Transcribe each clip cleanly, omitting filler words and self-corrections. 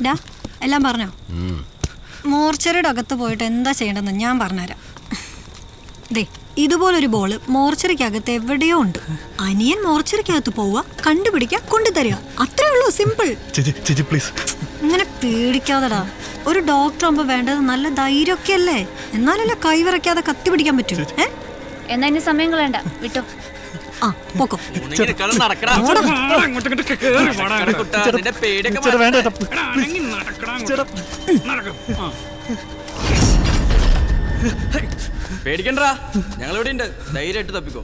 ഡാ എല്ലാം പറഞ്ഞോ? മോർച്ചറിയുടെ അകത്ത് പോയിട്ട് എന്താ ചെയ്യേണ്ടതെന്ന് ഞാൻ പറഞ്ഞുതരാം. ദേ ഇതുപോലൊരു ബോള് മോർച്ചറിക്കകത്ത് എവിടെയോ ഉണ്ട്. അനിയൻ മോർച്ചറിക്കകത്ത് പോവുക, കണ്ടുപിടിക്കുക, കൊണ്ടുതരിക. അത്രേ ഉള്ളൂ, സിമ്പിൾ. ഇങ്ങനെ പേടിക്കാതെടാ. ഒരു ഡോക്ടർ ആകുമ്പോ വേണ്ടത് നല്ല ധൈര്യമൊക്കെ അല്ലേ? എന്നാലല്ലേ കൈവിറക്കാതെ കത്തി പിടിക്കാൻ പറ്റൂ. എന്നാ ഇനി സമയം കളയണ്ട, വിട്ടോ. ആ പോക്കോ. പേടിക്കണ്ടാ, ഞങ്ങളിവിടെ ഉണ്ട്, ധൈര്യമായിട്ട് തപ്പിക്കോ.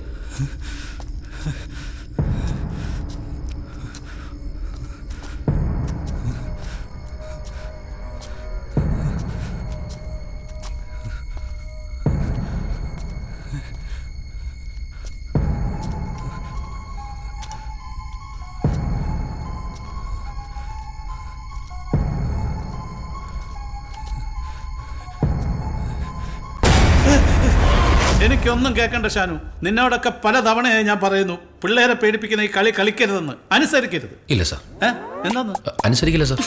എനിക്കൊന്നും കേൾക്കണ്ട ഷാനു. നിന്നോടൊക്കെ പല തവണയായി ഞാൻ പറയുന്നു, പിള്ളേരെ പേടിപ്പിക്കുന്ന ഈ കളി കളിക്കരുതെന്ന്. അനുസരിക്കരുത്. ഇല്ല സാർ. എന്താന്ന് അനുസരിക്കില്ല സാർ.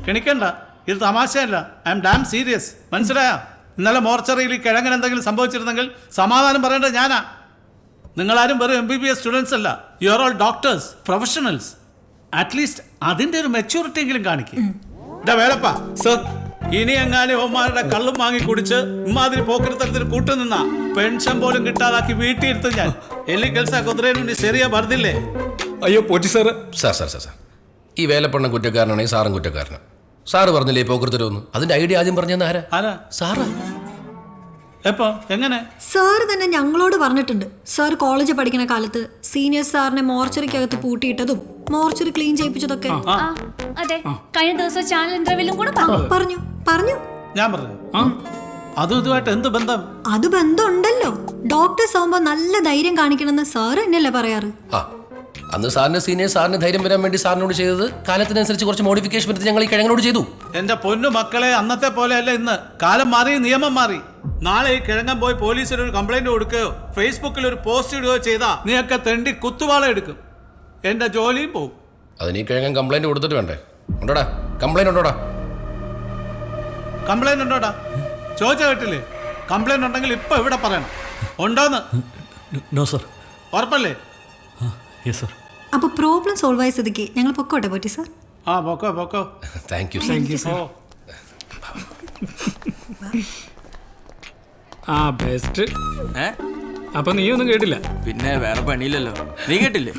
ക്ഷണിക്കണ്ട, ഇത് തമാശയല്ല. I am damn serious. മനസ്സിലായ? ഇന്നലെ മോർച്ചറിയിൽ കിഴങ്ങൻ എന്തെങ്കിലും സംഭവിച്ചിരുന്നെങ്കിൽ സമാധാനം പറയേണ്ടത് ഞാനാ. നിങ്ങളാരും വെറും MBBS സ്റ്റുഡൻസ് അല്ല. You are all doctors, professionals. At least അതിന്റെ ഒരു മെച്യൂരിറ്റി എങ്കിലും കാണിക്കും. വേളപ്പാ സർ, ഇനി എങ്ങാനും ഓമാരുടെ കള്ളും വാങ്ങി കുടിച്ച് ഇമാതിരി പോക്കരുത്തരത്തിന് കൂട്ടുനിന്ന പെൻഷൻ പോലും കിട്ടാതാക്കി വീട്ടിൽ ഇരുത്തും ഞാൻ. എല്ലി കെൽസ കുതിരേനുണ്ടി ശരിയാ പറഞ്ഞില്ലേ? അയ്യോ പോറ്റി സാറ്. സാർ ഈ വേലപ്പണ്ണ കുറ്റക്കാരനാണെങ്കിൽ സാറും കുറ്റക്കാരനാണ്. സാറ് പറഞ്ഞില്ലേ പോക്കരുത്തരൊന്നും? അതിന്റെ ഐഡിയ ആദ്യം പറഞ്ഞെന്ന് ആരാ? സാറാ. എപ്പോ എങ്ങനെ? സാറ് തന്നെ ഞങ്ങളോട് പറഞ്ഞിട്ടുണ്ട്. സാർ കോളേജ് പഠിക്കുന്ന കാലത്ത് സീനിയർ സാറിനെ മോർച്ചറിക്കകത്ത് പൂട്ടിയിട്ടതും മോർച്ചറി ക്ലീൻ ചെയ്യിപ്പിച്ചതൊക്കെ. അതെ, കഴിഞ്ഞ ദിവസം ചാനൽ ഇന്റർവ്യൂവിലും കൂടെ പറഞ്ഞു. ഞാൻ പറഞ്ഞു. അതും ഇതുമായിട്ട് എന്ത് ബന്ധം? അത് ബന്ധമുണ്ടല്ലോ. ഡോക്ടേഴ്സ് ആവുമ്പോ നല്ല ധൈര്യം കാണിക്കണമെന്ന് സാറ് എന്നല്ലേ പറയാറ്? അന്ന് സാറിന്റെ സീനിയർ സാറിന് ധൈര്യം വരാൻ വേണ്ടി സാറിനോട് ചെയ്തത് കാലത്തിനനുസരിച്ച് കുറച്ച് മോഡിഫിക്കേഷൻ വരുത്തി ഞങ്ങൾ ഈ കിഴങ്ങനോട് ചെയ്തു. എന്റെ പൊന്നു മക്കളെ, അന്നത്തെ പോലെയല്ല ഇന്ന്. കാലം മാറി, നിയമം മാറി. നാളെ ഈ കിഴങ്ങൻ പോയി പോലീസിൽ ഒരു കംപ്ലൈന്റ് കൊടുക്കുകയോ ഫേസ്ബുക്കിൽ ഒരു പോസ്റ്റ് ഇടുകയോ ചെയ്താ നീയൊക്കെ തെണ്ടി കുത്തുവാള എടുക്കും. എന്റെ ജോലിയും പോകും. അതിന് ഈ കിഴങ്ങൻ കംപ്ലൈന്റ് കൊടുത്തിട്ട് വേണ്ടേ? ഉണ്ടോടാ കംപ്ലൈന്റ്? ഉണ്ടോടാ കംപ്ലൈന്റ്? ഉണ്ടോടാ ചോദിച്ച കേട്ടില്ലേ? കംപ്ലൈന്റ് ഉണ്ടെങ്കിൽ ഇപ്പൊ ഇവിടെ പറയണം. ഉണ്ടോന്ന്? No sir. ഉറപ്പല്ലേ? Yes sir. അപ്പൊ പ്രോബ്ലം സോൾവ് ആയ സ്ഥിതിക്ക് ഞങ്ങൾ പൊക്കോട്ടെ പോറ്റി സാർ? പൊക്കോ. Thank you. ബെസ്റ്റ്. അപ്പൊ നീ ഒന്നും കേട്ടില്ല? പിന്നെ വേറെ പണിയില്ലല്ലോ. നീ കേട്ടില്ലേ?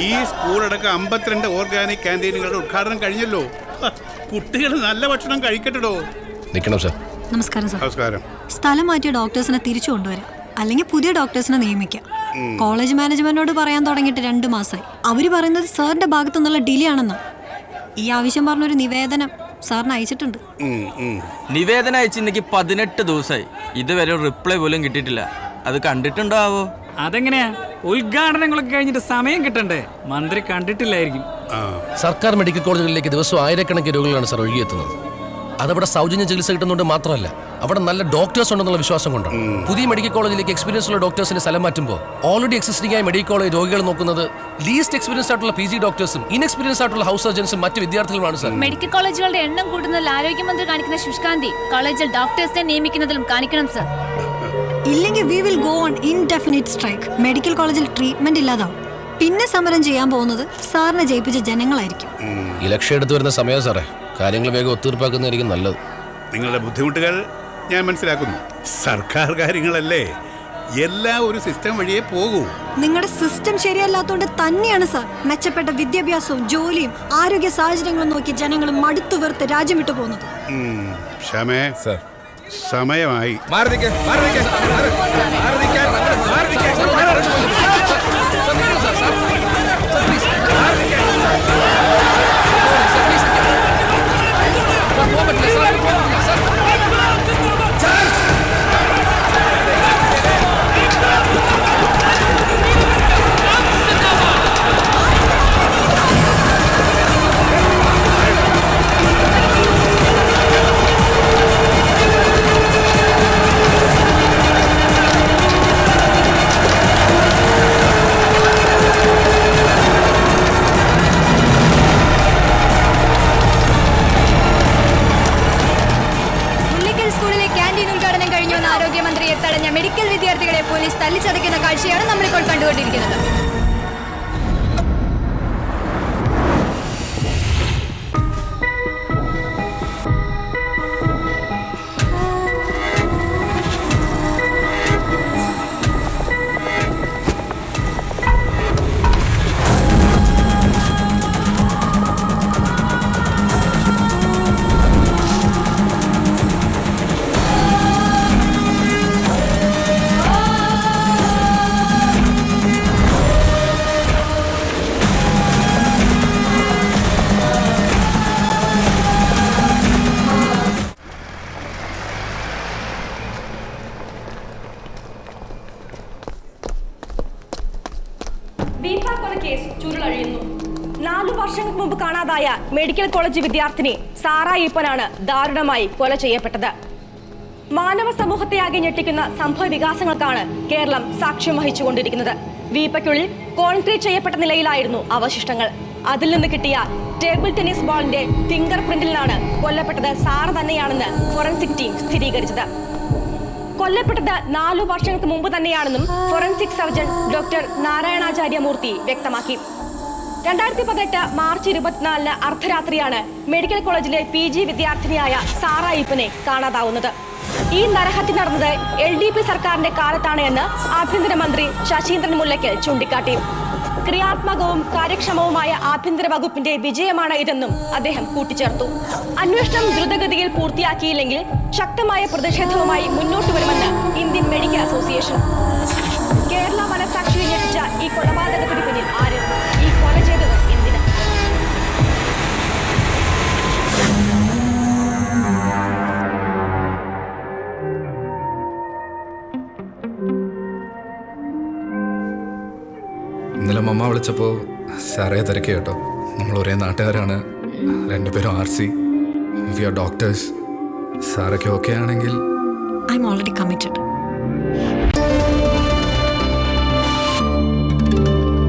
ഈ സ്കൂളടക്കം 52 ഓർഗാനിക് ക്യാൻറ്റീനുകളുടെ ഉദ്ഘാടനം കഴിഞ്ഞല്ലോ. കുട്ടികൾ നല്ല ഭക്ഷണം കഴിക്കട്ടോ. നിൽക്കണം സാർ. നമസ്കാരം സാർ. നമസ്കാരം. സ്ഥലം മാറ്റിയ ഡോക്ടേഴ്സിനെ തിരിച്ചു കൊണ്ടുവരാം, അല്ലെങ്കിൽ പുതിയ ഡോക്ടേഴ്സിനെ നിയമിക്കാം. കോളേജ് മാനേജ്മെന്റിനോട് പറയാൻ തുടങ്ങിയിട്ട് 2 മാസമായി. അവര് പറയുന്നത് സാറിന്റെ ഭാഗത്തു നിന്നുള്ള ഡിലേ ആണെന്ന്. ഈ ആവശ്യം പറഞ്ഞൊരു നിവേദനം സാറിന് അയച്ചിട്ടുണ്ട്. നിവേദനം അയച്ചിന്നെങ്കിൽ 18 ദിവസമായി. ഇതുവരെ ഒരു റിപ്ലൈ പോലും കിട്ടിയിട്ടില്ല. അത് കണ്ടിട്ടുണ്ടാവോ? അതെങ്ങനെയാ? ഉദ്ഘാടനങ്ങളൊക്കെ കഴിഞ്ഞിട്ട് സമയം കിട്ടണ്ടേ? മന്ത്രി കണ്ടിട്ടില്ലായിരിക്കും. സർക്കാർ മെഡിക്കൽ കോളേജുകളിലേക്ക് ദിവസവും ആയിരക്കണക്കിന് രോഗികളാണ് സാർ ഒഴുകിയെത്തുന്നത്. അതവിടെ സൗജന്യ ചികിത്സ കിട്ടുന്നതുകൊണ്ട് മാത്രമല്ല, അവിടെ നല്ല ഡോക്ടേഴ്സ് ഉണ്ടെന്നുള്ള വിശ്വാസം കൊണ്ടാണ്. പുതിയ മെഡിക്കൽ കോളേജിലേക്ക് എക്സ്പീരിയൻസ് ഉള്ള ഡോക്ടേഴ്സിന് സ്ഥലം മാറ്റുമ്പോൾ ഓൾറെഡി എക്സിസ്റ്റിംഗ് ആയ മെഡിക്കൽ കോളേജ് രോഗികൾ നോക്കുന്നത് ലീസ്റ്റ് എക്സ്പീരിയൻസ് ആയിട്ടുള്ള PG ഡോക്ടേഴ്സും ഇൻഎക്സ്പീരിയൻസ് ആയിട്ടുള്ള ഹൗസ് സർജൻസും മറ്റ് വിദ്യാർത്ഥികളുമാണ് സാർ. മെഡിക്കൽ കോളേജുകളുടെ എണ്ണം കൂടുന്നതിൽ ആരോഗ്യമന്ത്രി കാണിക്കുന്ന ശുഷ്കാന്തി കോളേജിൽ ഡോക്ടേഴ്സിനെ നിയമിക്കുന്നതിലും കാണിക്കണം സാർ. ഇല്ലെങ്കിൽ we will go on indefinite strike. Medical കോളേജിൽ ട്രീറ്റ്മെന്റ് ഇല്ലാതാവും. പിന്നെ സമരം ചെയ്യാൻ പോകുന്നത് സാറിനെ ജയിപ്പിച്ച ജനങ്ങളായിരിക്കും. ഇലക്ഷൻ എടുത്തു വരുന്ന സമയം സാറേ, കാര്യങ്ങൾ വേഗം ഒത്തീർപ്പാക്കുന്നതായിരിക്കും നല്ലത്. നിങ്ങളുടെ ബുദ്ധിമുട്ടുകൾ ഞാൻ മനസ്സിലാക്കുന്നു. സർക്കാർ കാര്യങ്ങളല്ലേ, എല്ലാം ഒരു സിസ്റ്റം വഴിയേ പോകൂ. നിങ്ങളുടെ സിസ്റ്റം ശരിയല്ലാത്തതുകൊണ്ട് തന്നെയാണ് സാർ മെച്ചപ്പെട്ട വിദ്യാഭ്യാസവും ജോലിയും ആരോഗ്യ സാഹചര്യങ്ങളും നോക്കി ജനങ്ങൾ മടുത്തു വെറുത്ത് രാജ്യം വിട്ടു പോകുന്നത്. ക്ഷമേ സാർ, സമയമായി. സ്കൂളിലെ ക്യാൻറ്റീൻ ഉദ്ഘാടനം കഴിഞ്ഞുവെന്ന ആരോഗ്യമന്ത്രിയെ തടഞ്ഞ മെഡിക്കൽ വിദ്യാർത്ഥികളെ പോലീസ് തല്ലിച്ചതയ്ക്കുന്ന കാഴ്ചയാണ് നമ്മളിപ്പോൾ കണ്ടുകൊണ്ടിരിക്കുന്നത്. കേസ് ചുരുളഴിയുന്നു. 4 വർഷങ്ങൾക്ക് മുമ്പ് കാണാതായ മെഡിക്കൽ കോളേജ് വിദ്യാർത്ഥിനി സാറ ഈപ്പനാണ് ദാരുണമായി കൊല ചെയ്യപ്പെട്ടത്. മാനവ സമൂഹത്തെ ആകെ ഞെട്ടിക്കുന്ന സംഭവ വികാസങ്ങൾക്കാണ് കേരളം സാക്ഷ്യം വഹിച്ചുകൊണ്ടിരിക്കുന്നത്. വീപ്പയ്ക്കുള്ളിൽ കോൺക്രീറ്റ് ചെയ്യപ്പെട്ട നിലയിലായിരുന്നു അവശിഷ്ടങ്ങൾ. അതിൽ നിന്ന് കിട്ടിയ ടേബിൾ ടെന്നീസ് ബോളിന്റെ ഫിംഗർ പ്രിന്റിലാണ് കൊല്ലപ്പെട്ടത് സാറ തന്നെയാണെന്ന് ഫോറൻസിക് ടീം സ്ഥിരീകരിച്ചത്. കൊല്ലപ്പെട്ടത് 4 വർഷങ്ങൾക്ക് മുമ്പ് തന്നെയാണെന്നും ഫോറൻസിക് സർജൻ ഡോക്ടർ നാരായണാചാര്യമൂർത്തി വ്യക്തമാക്കി. 2018 മാർച്ച് 24 അർദ്ധരാത്രിയാണ് മെഡിക്കൽ കോളേജിലെ PG വിദ്യാർത്ഥിനിയായ സാറ ഈപ്പനെ കാണാതാവുന്നത്. ഈ നരഹത്യ നടന്നത് LDP സർക്കാരിന്റെ കാലത്താണ് എന്ന് ആഭ്യന്തരമന്ത്രി ശശീന്ദ്രൻ മുല്ലയ്ക്കൽ ചൂണ്ടിക്കാട്ടി. ക്രിയാത്മകവും കാര്യക്ഷമവുമായ ആഭ്യന്തര വകുപ്പിന്റെ വിജയമാണ് ഇതെന്നും അദ്ദേഹം കൂട്ടിച്ചേർത്തു. അന്വേഷണം ദ്രുതഗതിയിൽ പൂർത്തിയാക്കിയില്ലെങ്കിൽ ശക്തമായ പ്രതിഷേധവുമായി മുന്നോട്ട് വരുമെന്ന് ഇന്ത്യൻ മെഡിക്കൽ അസോസിയേഷൻ. കേരള മനസാക്ഷിയെ ഞെട്ടിച്ച ഈ കൊലപാതകത്തിന് പിന്നിൽ ആര്? ഈ കൊല ചെയ്തത് എന്തിന്? ഇന്നലെ മമ്മ വിളിച്ചപ്പോൾ സാറേ തിരക്കി കേട്ടോ. നമ്മൾ ഒരേ നാട്ടുകാരാണ്, 2 പേരും RC, വി ആർ ഡോക്ടേഴ്സ്. സാറൊക്കെ ഓക്കെ ആണെങ്കിൽ ഐ എം ഓൾറെഡി കമ്മിറ്റഡ്.